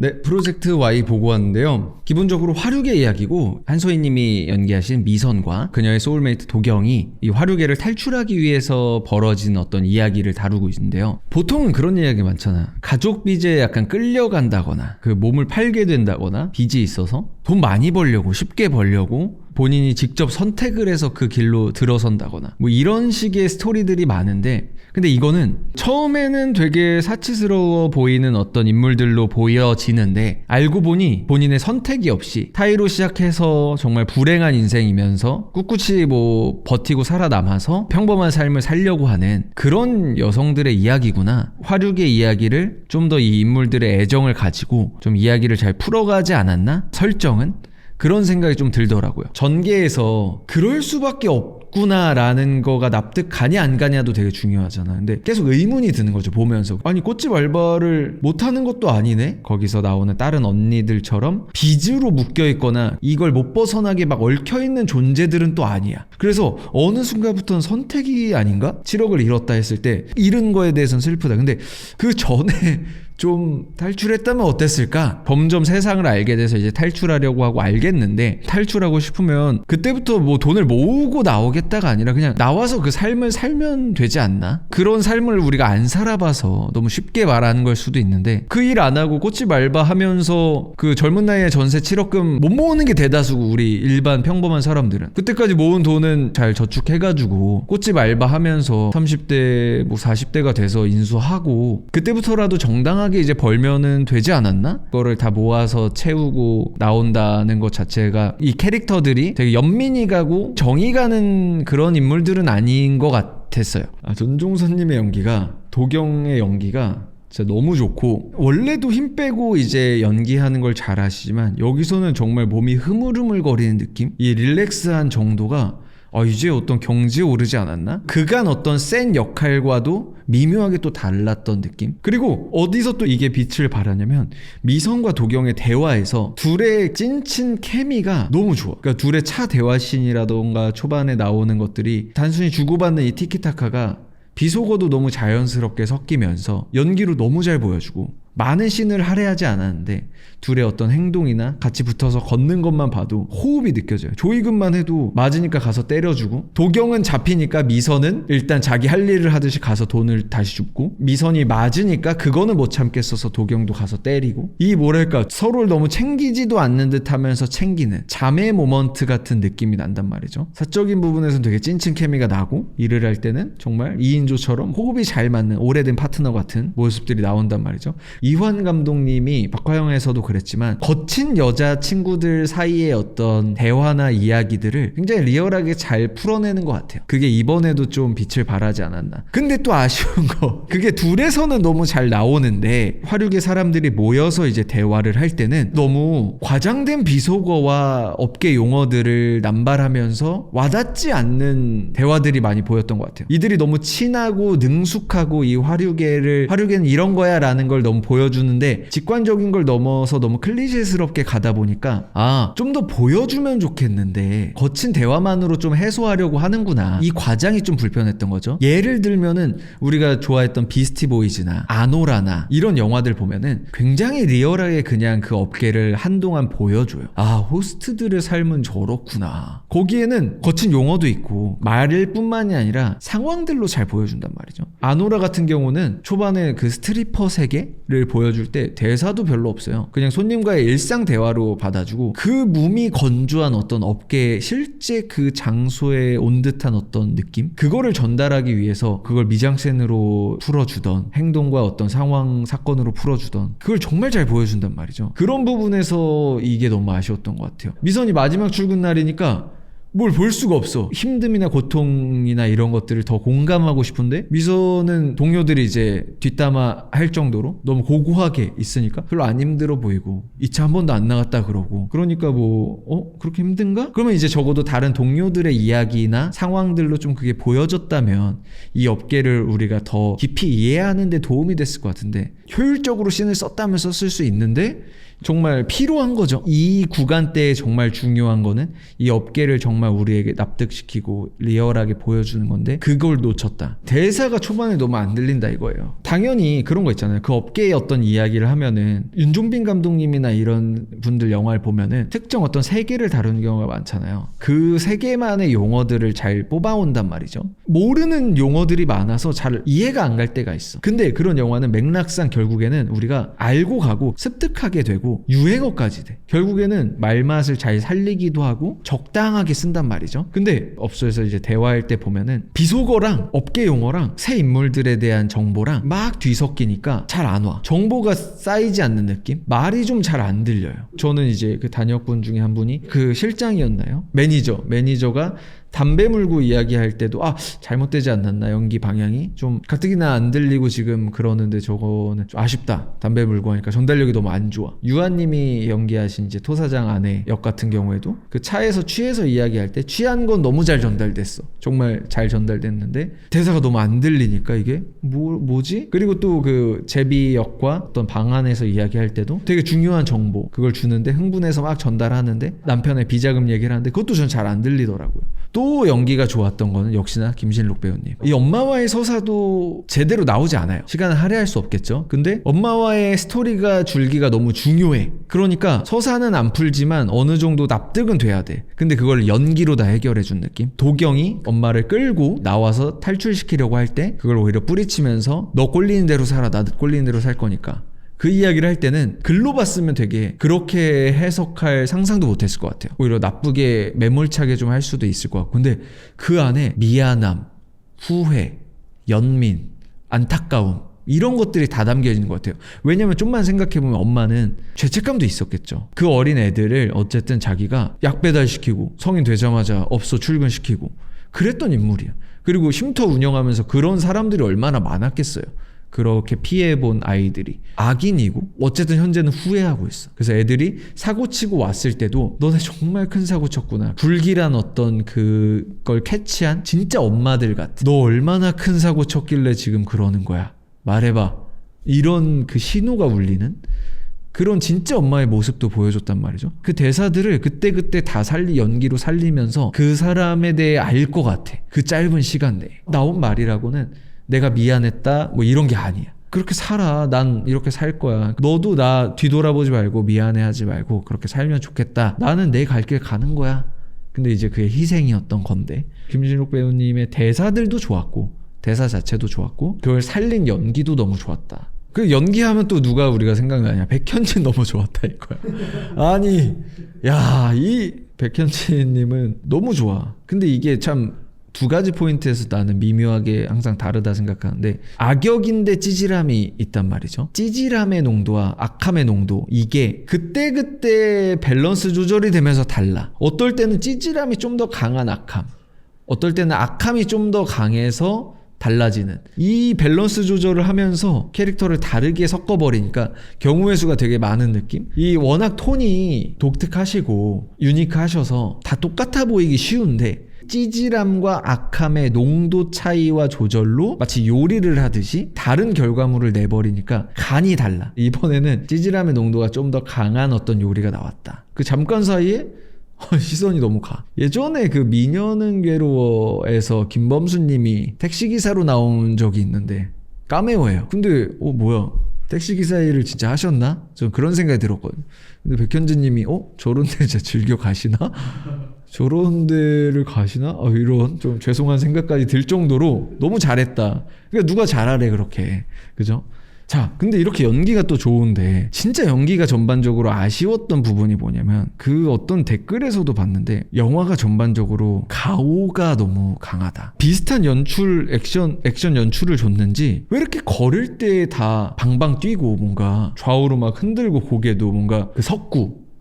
네, 프로젝트 Y 보고 왔는데요. 기본적으로 화류계 이야기고 한소희님이 연기하신 미선과 그녀의 소울메이트 도경이 이 화류계를 탈출하기 위해서 벌어진 어떤 이야기를 다루고 있는데요. 보통은 그런 이야기 많잖아. 가족 빚에 약간 끌려간다거나 그 몸을 팔게 된다거나 빚이 있어서 돈 많이 벌려고 쉽게 벌려고 본인이 직접 선택을 해서 그 길로 들어선다거나 뭐 이런 식의 스토리들이 많은데, 근데 이거는 처음에는 되게 사치스러워 보이는 어떤 인물들로 보여지는데 알고 보니 본인의 선택이 없이 타이로 시작해서 정말 불행한 인생이면서 꿋꿋이 뭐 버티고 살아남아서 평범한 삶을 살려고 하는 그런 여성들의 이야기구나. 화류계 이야기를 좀 더 이 인물들의 애정을 가지고 좀 이야기를 잘 풀어가지 않았나? 설정은? 그런 생각이 좀 들더라고요. 전개에서 그럴 수밖에 없구나라는 거가 납득 가냐 안 가냐도 되게 중요하잖아. 근데 계속 의문이 드는 거죠, 보면서. 아니, 꽃집 알바를 못하는 것도 아니네? 거기서 나오는 다른 언니들처럼 빚으로 묶여있거나 이걸 못 벗어나게 막 얽혀있는 존재들은 또 아니야. 그래서 어느 순간부터는 선택이 아닌가? 7억을 잃었다 했을 때 잃은 거에 대해서는 슬프다. 근데 그 전에 좀 탈출했다면 어땠을까? 점점 세상을 알게 돼서 이제 탈출하려고 하고 알겠는데, 탈출하고 싶으면 그때부터 뭐 돈을 모으고 나오겠다가 아니라 그냥 나와서 그 삶을 살면 되지 않나? 그런 삶을 우리가 안 살아봐서 너무 쉽게 말하는 걸 수도 있는데, 그 일 안 하고 꽃집 알바 하면서 그 젊은 나이에 전세 7억금 못 모으는 게 대다수고, 우리 일반 평범한 사람들은 그때까지 모은 돈은 잘 저축해가지고 꽃집 알바 하면서 30대 뭐 40대가 돼서 인수하고 그때부터라도 정당하게 이제 벌면은 되지 않았나? 그거를 다 모아서 채우고 나온다는 것 자체가 이 캐릭터들이 되게 연민이 가고 정이 가는 그런 인물들은 아닌 것 같았어요. 전종선님의 연기가, 도경의 연기가 진짜 너무 좋고, 원래도 힘 빼고 이제 연기하는 걸 잘 하시지만 여기서는 정말 몸이 흐물흐물거리는 느낌? 이 릴렉스한 정도가 이제 어떤 경지에 오르지 않았나? 그간 어떤 센 역할과도 미묘하게 또 달랐던 느낌? 그리고 어디서 또 이게 빛을 발하냐면 미선과 도경의 대화에서 둘의 찐친 케미가 너무 좋아. 그러니까 둘의 차 대화씬이라던가 초반에 나오는 것들이 단순히 주고받는 이 티키타카가 비속어도 너무 자연스럽게 섞이면서 연기로 너무 잘 보여주고, 많은 씬을 할애하지 않았는데 둘의 어떤 행동이나 같이 붙어서 걷는 것만 봐도 호흡이 느껴져요. 조이금만 해도 맞으니까 가서 때려주고, 도경은 잡히니까 미선은 일단 자기 할 일을 하듯이 가서 돈을 다시 줍고, 미선이 맞으니까 그거는 못 참겠어서 도경도 가서 때리고, 이 뭐랄까 서로를 너무 챙기지도 않는 듯 하면서 챙기는 자매 모먼트 같은 느낌이 난단 말이죠. 사적인 부분에서는 되게 찐친 케미가 나고, 일을 할 때는 정말 2인조처럼 호흡이 잘 맞는 오래된 파트너 같은 모습들이 나온단 말이죠. 이환 감독님이 박화영에서도 그랬지만 거친 여자친구들 사이의 어떤 대화나 이야기들을 굉장히 리얼하게 잘 풀어내는 것 같아요. 그게 이번에도 좀 빛을 발하지 않았나. 근데 또 아쉬운 거, 그게 둘에서는 너무 잘 나오는데 화류계 사람들이 모여서 이제 대화를 할 때는 너무 과장된 비속어와 업계 용어들을 남발하면서 와닿지 않는 대화들이 많이 보였던 것 같아요. 이들이 너무 친하고 능숙하고 이 화류계는 이런 거야 라는 걸 너무 보여주는데, 직관적인 걸 넘어서 너무 클리셰스럽게 가다 보니까 좀 더 보여주면 좋겠는데 거친 대화만으로 좀 해소하려고 하는구나, 이 과장이 좀 불편했던 거죠. 예를 들면은 우리가 좋아했던 비스티 보이즈나 아노라나 이런 영화들 보면은 굉장히 리얼하게 그냥 그 업계를 한동안 보여줘요. 호스트들의 삶은 저렇구나. 거기에는 거친 용어도 있고 말일 뿐만이 아니라 상황들로 잘 보여준단 말이죠. 아노라 같은 경우는 초반에 그 스트리퍼 세계를 보여줄 때 대사도 별로 없어요. 그냥 손님과의 일상 대화로 받아주고, 그 몸이 건조한 어떤 업계의 실제 그 장소에 온 듯한 어떤 느낌? 그거를 전달하기 위해서 그걸 미장센으로 풀어주던, 행동과 어떤 상황, 사건으로 풀어주던, 그걸 정말 잘 보여준단 말이죠. 그런 부분에서 이게 너무 아쉬웠던 것 같아요. 미선이 마지막 출근 날이니까 뭘 볼 수가 없어. 힘듦이나 고통이나 이런 것들을 더 공감하고 싶은데 미선은 동료들이 이제 뒷담화 할 정도로 너무 고고하게 있으니까 별로 안 힘들어 보이고, 2차 한 번도 안 나갔다 그러고, 그러니까 그렇게 힘든가? 그러면 이제 적어도 다른 동료들의 이야기나 상황들로 좀 그게 보여졌다면 이 업계를 우리가 더 깊이 이해하는 데 도움이 됐을 것 같은데, 효율적으로 씬을 썼다면서 쓸 수 있는데 정말 필요한 거죠. 이 구간대에 정말 중요한 거는 이 업계를 정말 우리에게 납득시키고 리얼하게 보여주는 건데 그걸 놓쳤다. 대사가 초반에 너무 안 들린다 이거예요. 당연히 그런 거 있잖아요. 그 업계의 어떤 이야기를 하면은 윤종빈 감독님이나 이런 분들 영화를 보면은 특정 어떤 세계를 다루는 경우가 많잖아요. 그 세계만의 용어들을 잘 뽑아온단 말이죠. 모르는 용어들이 많아서 잘 이해가 안 갈 때가 있어. 근데 그런 영화는 맥락상 결국에는 우리가 알고 가고 습득하게 되고 유행어까지 돼. 결국에는 말맛을 잘 살리기도 하고 적당하게 쓴단 말이죠. 근데 업소에서 이제 대화할 때 보면은 비속어랑 업계 용어랑 새 인물들에 대한 정보랑 막 뒤섞이니까 잘 안 와. 정보가 쌓이지 않는 느낌? 말이 좀 잘 안 들려요. 저는 이제 그 단역분 중에 한 분이 그 실장이었나요? 매니저가 담배 물고 이야기할 때도 잘못되지 않았나 연기 방향이 좀 가뜩이나 안 들리고 지금 그러는데 저거는 좀 아쉽다. 담배 물고 하니까 전달력이 너무 안 좋아. 유한님이 연기하신 이제 토사장 아내 역 같은 경우에도 그 차에서 취해서 이야기할 때 취한 건 너무 잘 전달됐어. 정말 잘 전달됐는데 대사가 너무 안 들리니까 이게 뭐지? 그리고 또 그 제비 역과 어떤 방 안에서 이야기할 때도 되게 중요한 정보 그걸 주는데 흥분해서 막 전달하는데 남편의 비자금 얘기를 하는데 그것도 전 잘 안 들리더라고요. 또 연기가 좋았던 거는 역시나 김신록 배우님. 이 엄마와의 서사도 제대로 나오지 않아요. 시간을 할애할 수 없겠죠. 근데 엄마와의 스토리가 줄기가 너무 중요해. 그러니까 서사는 안 풀지만 어느 정도 납득은 돼야 돼. 근데 그걸 연기로 다 해결해 준 느낌. 도경이 엄마를 끌고 나와서 탈출시키려고 할 때 그걸 오히려 뿌리치면서 너 꼴리는 대로 살아. 나도 꼴리는 대로 살 거니까. 그 이야기를 할 때는 글로 봤으면 되게 그렇게 해석할 상상도 못했을 것 같아요. 오히려 나쁘게 매몰차게 좀 할 수도 있을 것 같고. 근데 그 안에 미안함, 후회, 연민, 안타까움 이런 것들이 다 담겨진 것 같아요. 왜냐면 좀만 생각해보면 엄마는 죄책감도 있었겠죠. 그 어린 애들을 어쨌든 자기가 약 배달시키고 성인 되자마자 업소 출근시키고 그랬던 인물이야. 그리고 쉼터 운영하면서 그런 사람들이 얼마나 많았겠어요. 그렇게 피해본 아이들이 악인이고 어쨌든 현재는 후회하고 있어. 그래서 애들이 사고치고 왔을 때도 너네 정말 큰 사고 쳤구나. 불길한 어떤 그걸 캐치한 진짜 엄마들 같아. 너 얼마나 큰 사고 쳤길래 지금 그러는 거야. 말해봐. 이런 그 신호가 울리는 그런 진짜 엄마의 모습도 보여줬단 말이죠. 그 대사들을 그때그때 다 연기로 살리면서 그 사람에 대해 알 것 같아. 그 짧은 시간 내에 나온 말이라고는 내가 미안했다 뭐 이런 게 아니야. 그렇게 살아. 난 이렇게 살 거야. 너도 나 뒤돌아보지 말고 미안해하지 말고 그렇게 살면 좋겠다. 나는 내 갈 길 가는 거야. 근데 이제 그게 희생이었던 건데 김신록 배우님의 대사들도 좋았고 대사 자체도 좋았고 그걸 살린 연기도 너무 좋았다. 그 연기하면 또 누가 우리가 생각나냐. 백현진 너무 좋았다 이거야. 아니 이 백현진님은 너무 좋아. 근데 이게 참 두 가지 포인트에서 나는 미묘하게 항상 다르다 생각하는데 악역인데 찌질함이 있단 말이죠. 찌질함의 농도와 악함의 농도 이게 그때그때 밸런스 조절이 되면서 달라. 어떨 때는 찌질함이 좀 더 강한 악함, 어떨 때는 악함이 좀 더 강해서 달라지는 이 밸런스 조절을 하면서 캐릭터를 다르게 섞어버리니까 경우의 수가 되게 많은 느낌? 이 워낙 톤이 독특하시고 유니크하셔서 다 똑같아 보이기 쉬운데 찌질함과 악함의 농도 차이와 조절로 마치 요리를 하듯이 다른 결과물을 내버리니까 간이 달라. 이번에는 찌질함의 농도가 좀 더 강한 어떤 요리가 나왔다. 그 잠깐 사이에 시선이 너무 가. 예전에 그 미녀는 괴로워에서 김범수님이 택시기사로 나온 적이 있는데 까메오예요. 근데 뭐야 택시기사 일을 진짜 하셨나? 좀 그런 생각이 들었거든요. 근데 백현진님이 저런 데 진짜 즐겨 가시나? 저런 데를 가시나? 이런 좀 죄송한 생각까지 들 정도로 너무 잘했다. 그러니까 누가 잘하래 그렇게. 그죠? 자, 근데 이렇게 연기가 또 좋은데 진짜 연기가 전반적으로 아쉬웠던 부분이 뭐냐면 그 어떤 댓글에서도 봤는데 영화가 전반적으로 가오가 너무 강하다. 비슷한 액션 연출을 줬는지 왜 이렇게 걸을 때 다 방방 뛰고 뭔가 좌우로 막 흔들고 고개도 뭔가 그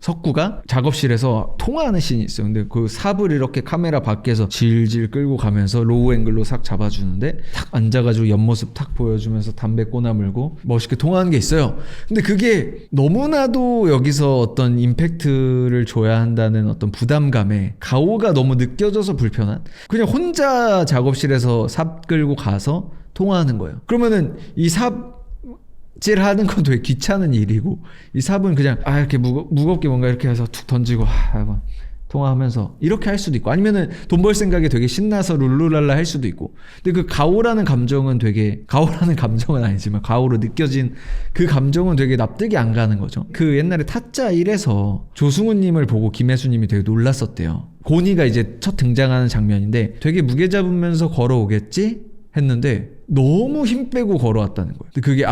석구가 작업실에서 통화하는 씬이 있어요. 근데 그 삽을 이렇게 카메라 밖에서 질질 끌고 가면서 로우 앵글로 싹 잡아주는데 탁 앉아가지고 옆모습 탁 보여주면서 담배 꼬나물고 멋있게 통화하는 게 있어요. 근데 그게 너무나도 여기서 어떤 임팩트를 줘야 한다는 어떤 부담감에 가오가 너무 느껴져서 불편한 그냥 혼자 작업실에서 삽 끌고 가서 통화하는 거예요. 그러면은 이 삽 삽질하는 건 되게 귀찮은 일이고 이 삽은 그냥 이렇게 무겁게 뭔가 이렇게 해서 툭 던지고 통화하면서 이렇게 할 수도 있고 아니면은 돈 벌 생각에 되게 신나서 룰루랄라 할 수도 있고 근데 그 가오라는 감정은 아니지만 가오로 느껴진 그 감정은 되게 납득이 안 가는 거죠. 그 옛날에 타짜 1에서 조승우님을 보고 김혜수님이 되게 놀랐었대요. 고니가 이제 첫 등장하는 장면인데 되게 무게 잡으면서 걸어오겠지? 했는데 너무 힘 빼고 걸어왔다는 거예요. 근데 그게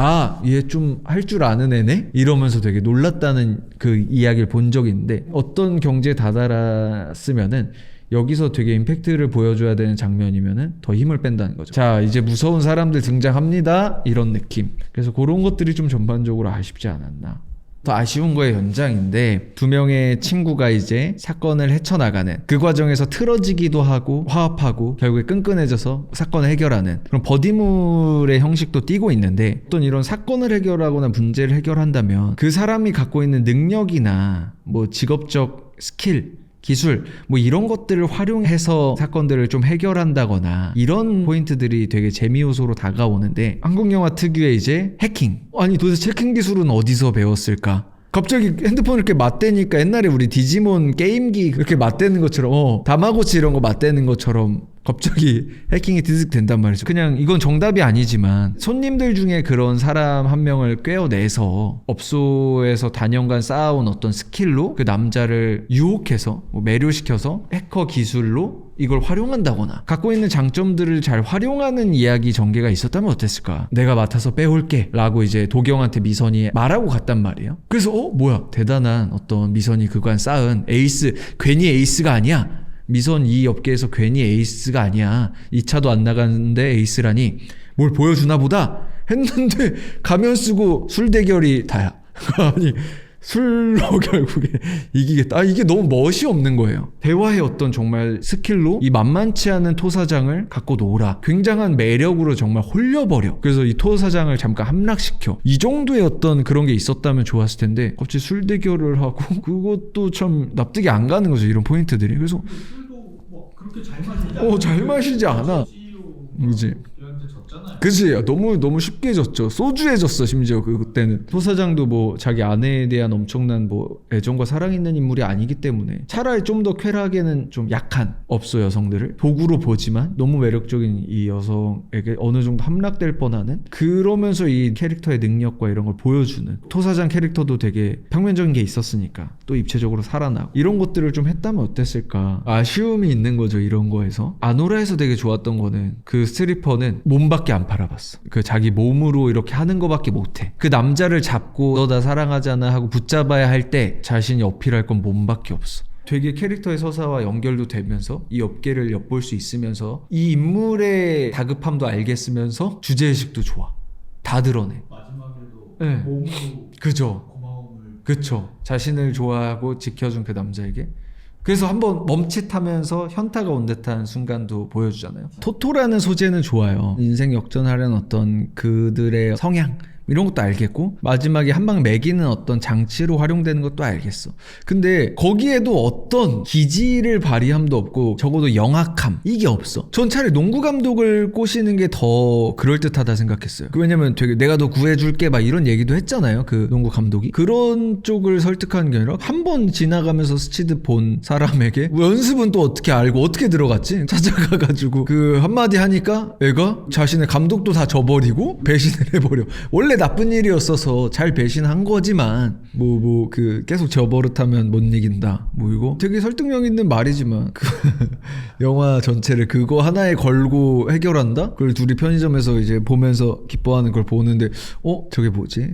얘 좀 할 줄 아는 애네? 이러면서 되게 놀랐다는 그 이야기를 본 적이 있는데 어떤 경지에 다다랐으면은 여기서 되게 임팩트를 보여줘야 되는 장면이면은 더 힘을 뺀다는 거죠. 자, 이제 무서운 사람들 등장합니다. 이런 느낌. 그래서 그런 것들이 좀 전반적으로 아쉽지 않았나. 더 아쉬운 거의 연장인데 두 명의 친구가 이제 사건을 헤쳐나가는 그 과정에서 틀어지기도 하고 화합하고 결국에 끈끈해져서 사건을 해결하는 그런 버디물의 형식도 띠고 있는데 어떤 이런 사건을 해결하거나 문제를 해결한다면 그 사람이 갖고 있는 능력이나 뭐 직업적 스킬 기술 뭐 이런 것들을 활용해서 사건들을 좀 해결한다거나 이런 포인트들이 되게 재미 요소로 다가오는데 한국 영화 특유의 이제 해킹 아니 도대체 해킹 기술은 어디서 배웠을까? 갑자기 핸드폰을 이렇게 맞대니까 옛날에 우리 디지몬 게임기 이렇게 맞대는 것처럼 다마고치 이런 거 맞대는 것처럼 갑자기 해킹이 디스크 된단 말이죠. 그냥 이건 정답이 아니지만 손님들 중에 그런 사람 한 명을 꿰어내서 업소에서 단연간 쌓아온 어떤 스킬로 그 남자를 유혹해서 매료시켜서 해커 기술로 이걸 활용한다거나 갖고 있는 장점들을 잘 활용하는 이야기 전개가 있었다면 어땠을까? 내가 맡아서 빼올게 라고 이제 도경한테 미선이 말하고 갔단 말이에요. 그래서 뭐야 대단한 어떤 미선이 그간 쌓은 에이스 괜히 에이스가 아니야. 미선 이 업계에서 괜히 에이스가 아니야. 2차도 안 나가는데 에이스라니 뭘 보여주나 보다 했는데 가면 쓰고 술 대결이 다야. 아니 술로 결국에 이기겠다. 이게 너무 멋이 없는 거예요. 대화의 어떤 정말 스킬로 이 만만치 않은 토사장을 갖고 놀아. 굉장한 매력으로 정말 홀려버려. 그래서 이 토사장을 잠깐 함락시켜. 이 정도의 어떤 그런 게 있었다면 좋았을 텐데 갑자기 술 대결을 하고 그것도 참 납득이 안 가는 거죠. 이런 포인트들이. 그래서 술도 뭐 그렇게 잘 마시지 잘 마시지 않아. 그지? 그치 너무 쉽게 졌죠. 소주에 졌어. 심지어 그때는 토사장도 뭐 자기 아내에 대한 엄청난 뭐 애정과 사랑이 있는 인물이 아니기 때문에 차라리 좀 더 쾌락에는 좀 약한 업소 여성들을 도구로 보지만 너무 매력적인 이 여성에게 어느 정도 함락될 뻔하는 그러면서 이 캐릭터의 능력과 이런 걸 보여주는 토사장 캐릭터도 되게 평면적인 게 있었으니까 또 입체적으로 살아나고 이런 것들을 좀 했다면 어땠을까. 아쉬움이 있는 거죠. 이런 거에서 아노라에서 되게 좋았던 거는 그 스트리퍼는 몸밖에 안 팔아봤어. 그 자기 몸으로 이렇게 하는 거밖에 못해. 그 남자를 잡고 너 나 사랑하잖아 하고 붙잡아야 할 때 자신이 어필할 건 몸밖에 없어. 되게 캐릭터의 서사와 연결도 되면서 이 업계를 엿볼 수 있으면서 이 인물의 다급함도 알겠으면서 주제의식도 좋아. 다 드러내. 마지막에도 네. 몸으로 그죠. 고마움을 그쵸. 자신을 좋아하고 지켜준 그 남자에게 그래서 한번 멈칫하면서 현타가 온 듯한 순간도 보여주잖아요. 토토라는 소재는 좋아요. 인생 역전하려는 어떤 그들의 성향 이런 것도 알겠고 마지막에 한 방 매기는 어떤 장치로 활용되는 것도 알겠어. 근데 거기에도 어떤 기지를 발휘함도 없고 적어도 영악함 이게 없어. 전 차라리 농구 감독을 꼬시는 게 더 그럴듯하다 생각했어요. 왜냐면 되게 내가 너 구해줄게 막 이런 얘기도 했잖아요. 그 농구 감독이. 그런 쪽을 설득하는 게 아니라 한 번 지나가면서 스치듯 본 사람에게 연습은 또 어떻게 알고 어떻게 들어갔지? 찾아가가지고 그 한마디 하니까 애가 자신의 감독도 다 저버리고 배신을 해버려. 원래 나쁜 일이었어서 잘 배신한 거지만 그 계속 저 버릇하면 못 이긴다 뭐 이거 되게 설득력 있는 말이지만 그 영화 전체를 그거 하나에 걸고 해결한다? 그걸 둘이 편의점에서 이제 보면서 기뻐하는 걸 보는데 저게 뭐지?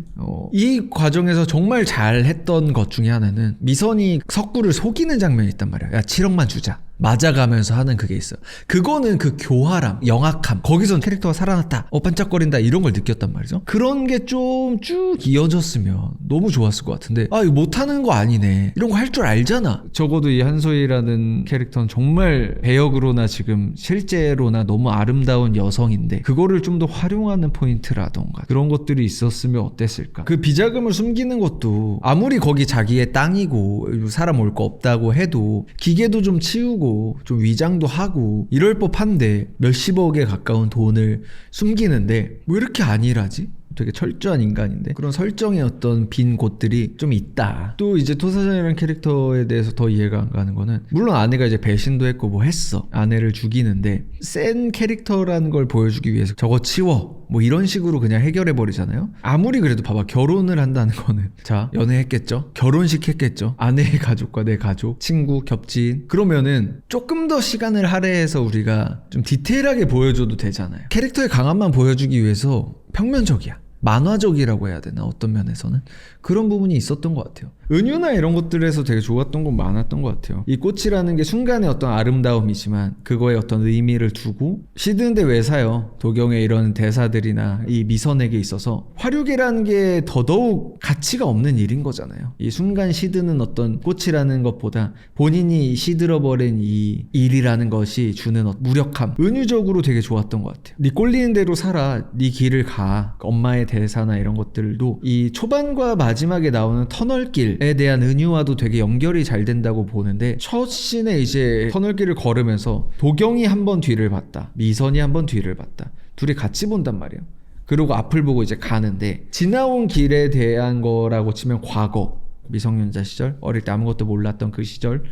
이 과정에서 정말 잘했던 것 중에 하나는 미선이 석구를 속이는 장면이 있단 말이야. 야 7억만 주자. 맞아가면서 하는 그게 있어. 그거는 그 교활함, 영악함 거기선 캐릭터가 살아났다 반짝거린다 이런 걸 느꼈단 말이죠. 그런 게 좀 쭉 이어졌으면 너무 좋았을 것 같은데 이거 못하는 거 아니네 이런 거 할 줄 알잖아. 적어도 이 한소희라는 캐릭터는 정말 배역으로나 지금 실제로나 너무 아름다운 여성인데 그거를 좀 더 활용하는 포인트라던가 그런 것들이 있었으면 어땠을까. 그 비자금을 숨기는 것도 아무리 거기 자기의 땅이고 사람 올 거 없다고 해도 기계도 좀 치우고 좀 위장도 하고 이럴 법한데 몇십억에 가까운 돈을 숨기는데 왜 이렇게 안일하지? 되게 철저한 인간인데 그런 설정의 어떤 빈 곳들이 좀 있다. 또 이제 토사장이라는 캐릭터에 대해서 더 이해가 안 가는 거는 물론 아내가 이제 배신도 했고 뭐 했어. 아내를 죽이는데 센 캐릭터라는 걸 보여주기 위해서 저거 치워. 뭐 이런 식으로 그냥 해결해 버리잖아요. 아무리 그래도 봐봐 결혼을 한다는 거는 자 연애했겠죠. 결혼식 했겠죠. 아내의 가족과 내 가족, 친구, 겹친 그러면은 조금 더 시간을 할애해서 우리가 좀 디테일하게 보여줘도 되잖아요. 캐릭터의 강함만 보여주기 위해서 평면적이야. 만화적이라고 해야 되나 어떤 면에서는 그런 부분이 있었던 것 같아요. 은유나 이런 것들에서 되게 좋았던 건 많았던 것 같아요. 이 꽃이라는 게 순간의 어떤 아름다움이지만 그거에 어떤 의미를 두고 시드는데 왜 사요? 도경의 이런 대사들이나 이 미선에게 있어서 화류계라는 게 더더욱 가치가 없는 일인 거잖아요. 이 순간 시드는 어떤 꽃이라는 것보다 본인이 시들어버린 이 일이라는 것이 주는 무력함 은유적으로 되게 좋았던 것 같아요. 네 꼴리는 대로 살아. 네 길을 가. 엄마의 대사나 이런 것들도 이 초반과 마지막에 나오는 터널길에 대한 은유와도 되게 연결이 잘 된다고 보는데 첫 씬에 이제 터널길을 걸으면서 도경이 한 번 뒤를 봤다. 미선이 한 번 뒤를 봤다. 둘이 같이 본단 말이에요. 그리고 앞을 보고 이제 가는데 지나온 길에 대한 거라고 치면 과거 미성년자 시절 어릴 때 아무것도 몰랐던 그 시절을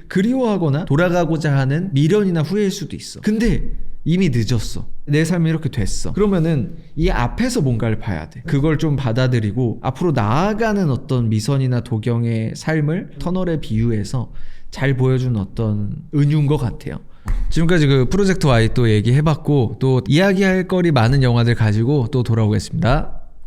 그리워하거나 돌아가고자 하는 미련이나 후회일 수도 있어. 근데 이미 늦었어. 내 삶이 이렇게 됐어. 그러면은 이 앞에서 뭔가를 봐야 돼. 그걸 좀 받아들이고 앞으로 나아가는 어떤 미선이나 도경의 삶을 터널에 비유해서 잘 보여준 어떤 은유인 것 같아요. 지금까지 그 프로젝트 Y 또 얘기해봤고 또 이야기할 거리 많은 영화들 가지고 또 돌아오겠습니다.